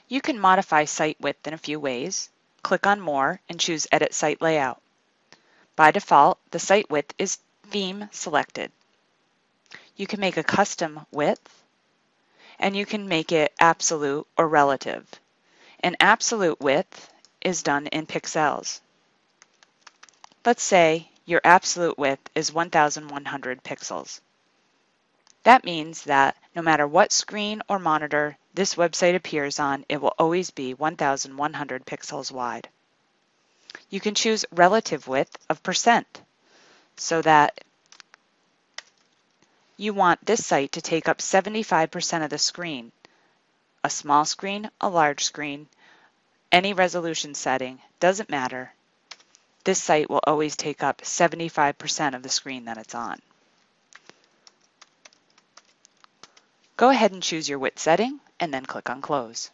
You can modify site width in a few ways. Click on More and choose Edit Site Layout. By default, the site width is theme selected. You can make a custom width, and you can make it absolute or relative. An absolute width is done in pixels. Let's say your absolute width is 1,100 pixels. That means that no matter what screen or monitor this website appears on, it will always be 1,100 pixels wide. You can choose relative width of percent so that you want this site to take up 75% of the screen. A small screen, a large screen, any resolution setting, doesn't matter. This site will always take up 75% of the screen that it's on. Go ahead and choose your width setting and then click on Close.